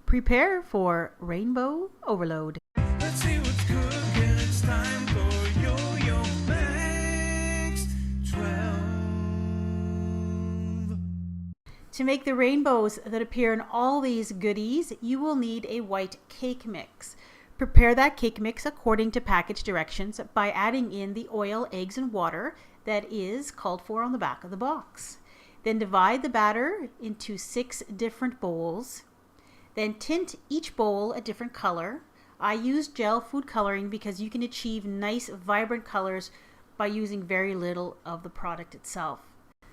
Prepare for rainbow overload. Let's see what's cooking. It's time for Yo-Yo Max 12. To make the rainbows that appear in all these goodies, you will need a white cake mix. Prepare that cake mix according to package directions by adding in the oil, eggs, and water that is called for on the back of the box. Then divide the batter into 6 different bowls. Then tint each bowl a different color. I use gel food coloring because you can achieve nice, vibrant colors by using very little of the product itself.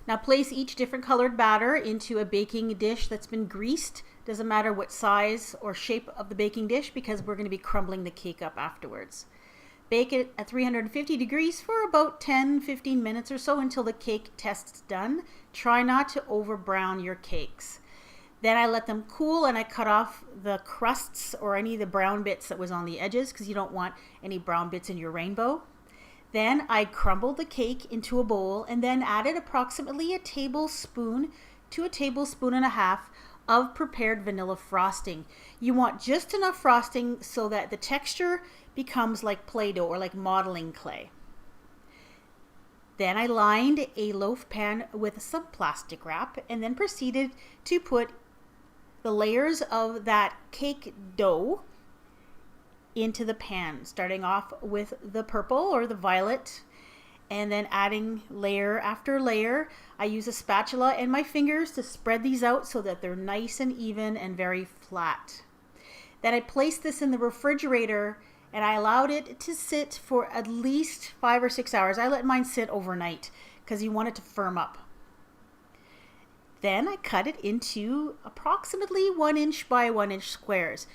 Now place each different colored batter into a baking dish that's been greased. Doesn't matter what size or shape of the baking dish because we're going to be crumbling the cake up afterwards. Bake it at 350 degrees for about 10-15 minutes or so until the cake test's done. Try not to over brown your cakes. Then I let them cool and I cut off the crusts or any of the brown bits that was on the edges because you don't want any brown bits in your rainbow. Then I crumbled the cake into a bowl and then added approximately a tablespoon to a tablespoon and a half of prepared vanilla frosting. You want just enough frosting so that the texture becomes like Play-Doh or like modeling clay. Then I lined a loaf pan with some plastic wrap and then proceeded to put the layers of that cake dough into the pan, starting off with the purple or the violet and then adding layer after layer. I use a spatula and my fingers to spread these out so that they're nice and even and very flat. Then I placed this in the refrigerator and I allowed it to sit for at least 5 or 6 hours. I let mine sit overnight because you want it to firm up. Then I cut it into approximately 1 inch by 1 inch squares.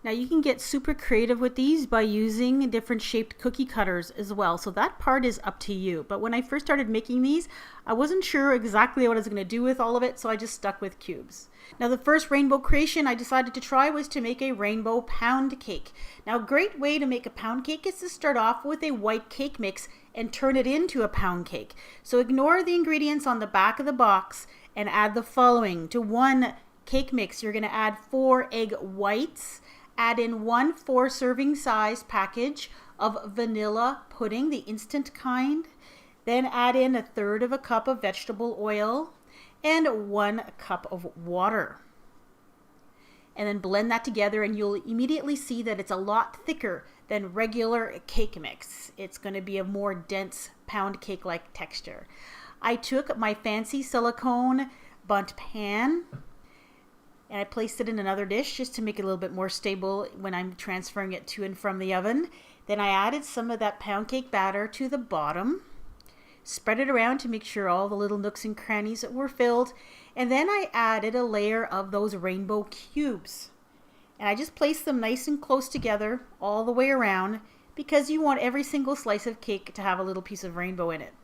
Now you can get super creative with these by using different shaped cookie cutters as well. So that part is up to you. But when I first started making these, I wasn't sure exactly what I was going to do with all of it. So I just stuck with cubes. Now the first rainbow creation I decided to try was to make a rainbow pound cake. Now a great way to make a pound cake is to start off with a white cake mix and turn it into a pound cake. So ignore the ingredients on the back of the box and add the following. To 1 cake mix, you're going to add 4 egg whites. Add in 1 4-serving size package of vanilla pudding, the instant kind. Then add in 1/3 cup of vegetable oil and 1 cup of water. And then blend that together and you'll immediately see that it's a lot thicker than regular cake mix. It's going to be a more dense pound cake-like texture. I took my fancy silicone bundt pan and I placed it in another dish just to make it a little bit more stable when I'm transferring it to and from the oven. Then I added some of that pound cake batter to the bottom, spread it around to make sure all the little nooks and crannies were filled, and then I added a layer of those rainbow cubes. And I just placed them nice and close together all the way around because you want every single slice of cake to have a little piece of rainbow in it.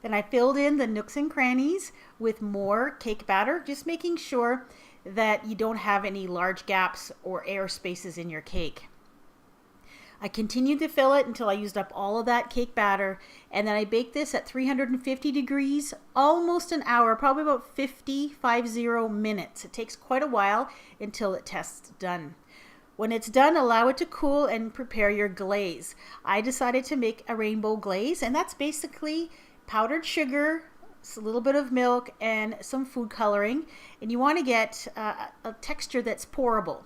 Then I filled in the nooks and crannies with more cake batter, just making sure that you don't have any large gaps or air spaces in your cake. I continued to fill it until I used up all of that cake batter, and then I baked this at 350 degrees, almost an hour, probably about 50 minutes. It takes quite a while until it tests done. When it's done, allow it to cool and prepare your glaze. I decided to make a rainbow glaze, and that's basically powdered sugar, a little bit of milk, and some food coloring. And you want to get a texture that's pourable.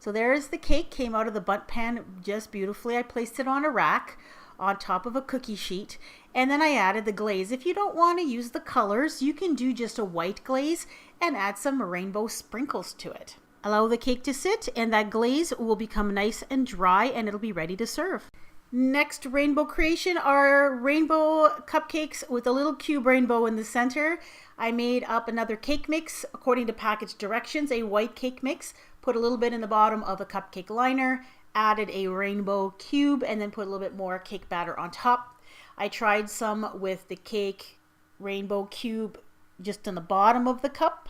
So there's the cake, came out of the bundt pan just beautifully. I placed it on a rack on top of a cookie sheet, and then I added the glaze. If you don't want to use the colors, you can do just a white glaze and add some rainbow sprinkles to it. Allow the cake to sit, and that glaze will become nice and dry, and it'll be ready to serve. Next rainbow creation are rainbow cupcakes with a little cube rainbow in the center. I made up another cake mix according to package directions, a white cake mix, put a little bit in the bottom of a cupcake liner, added a rainbow cube, and then put a little bit more cake batter on top. I tried some with the cake rainbow cube just on the bottom of the cup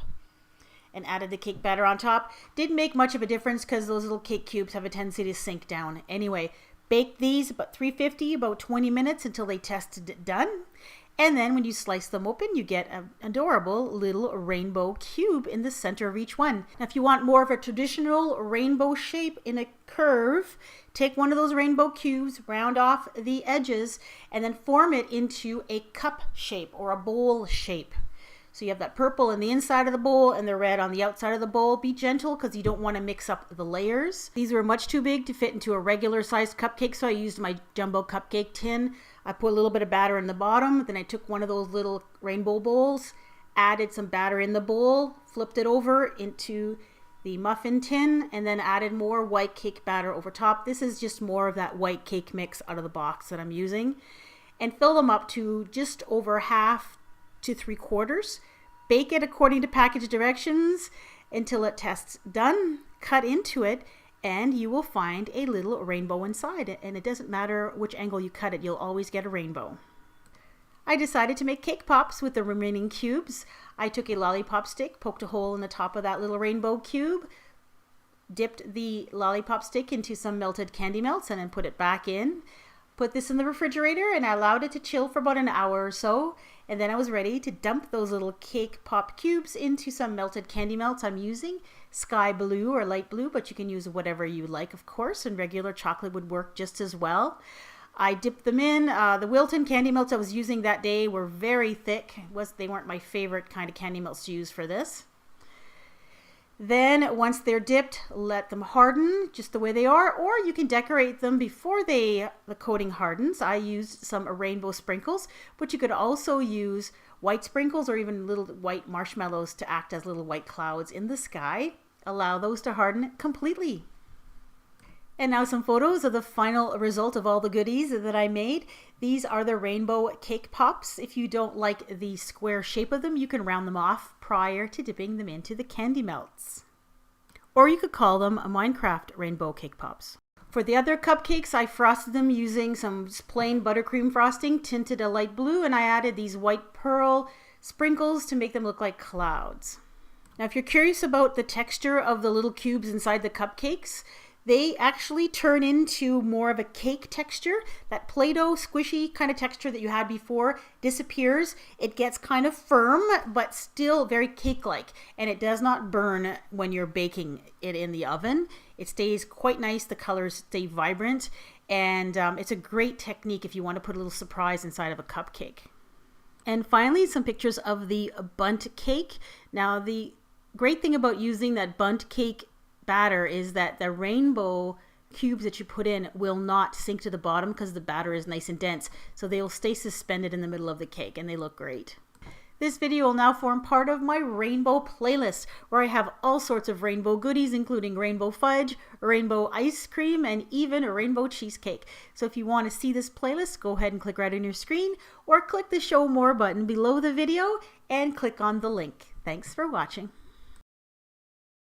and added the cake batter on top. Didn't make much of a difference because those little cake cubes have a tendency to sink down. Anyway, bake these about 350, about 20 minutes until they tested done. And then when you slice them open, you get an adorable little rainbow cube in the center of each one. Now, if you want more of a traditional rainbow shape in a curve, take one of those rainbow cubes, round off the edges, and then form it into a cup shape or a bowl shape. So you have that purple in the inside of the bowl and the red on the outside of the bowl. Be gentle because you don't want to mix up the layers. These were much too big to fit into a regular sized cupcake, so I used my jumbo cupcake tin. I put a little bit of batter in the bottom, then I took one of those little rainbow bowls, added some batter in the bowl, flipped it over into the muffin tin, and then added more white cake batter over top. This is just more of that white cake mix out of the box that I'm using. And fill them up to just over 1/2 to 3/4. Bake it according to package directions until it tests done. Cut into it and you will find a little rainbow inside it. And it doesn't matter which angle you cut it, you'll always get a rainbow. I decided to make cake pops with the remaining cubes. I took a lollipop stick, poked a hole in the top of that little rainbow cube, dipped the lollipop stick into some melted candy melts and then put it back in. Put this in the refrigerator and I allowed it to chill for about an hour or so. And then I was ready to dump those little cake pop cubes into some melted candy melts. I'm using sky blue or light blue, but you can use whatever you like, of course, and regular chocolate would work just as well. I dipped them in. The Wilton candy melts I was using that day were very thick. They weren't my favorite kind of candy melts to use for this. Then once they're dipped, let them harden just the way they are, or you can decorate them before the coating hardens. I used some rainbow sprinkles, but you could also use white sprinkles or even little white marshmallows to act as little white clouds in the sky. Allow those to harden completely. And now some photos of the final result of all the goodies that I made. These are the rainbow cake pops. If you don't like the square shape of them, you can round them off prior to dipping them into the candy melts. Or you could call them Minecraft rainbow cake pops. For the other cupcakes, I frosted them using some plain buttercream frosting, tinted a light blue, and I added these white pearl sprinkles to make them look like clouds. Now, if you're curious about the texture of the little cubes inside the cupcakes, they actually turn into more of a cake texture. That Play-Doh squishy kind of texture that you had before disappears. It gets kind of firm, but still very cake-like. And it does not burn when you're baking it in the oven. It stays quite nice. The colors stay vibrant. And it's a great technique if you want to put a little surprise inside of a cupcake. And finally, some pictures of the bundt cake. Now, the great thing about using that bundt cake batter is that the rainbow cubes that you put in will not sink to the bottom because the batter is nice and dense, so they will stay suspended in the middle of the cake and they look great. This video will now form part of my rainbow playlist where I have all sorts of rainbow goodies including rainbow fudge, rainbow ice cream, and even a rainbow cheesecake. So if you want to see this playlist, go ahead and click right on your screen or click the show more button below the video and click on the link. Thanks for watching.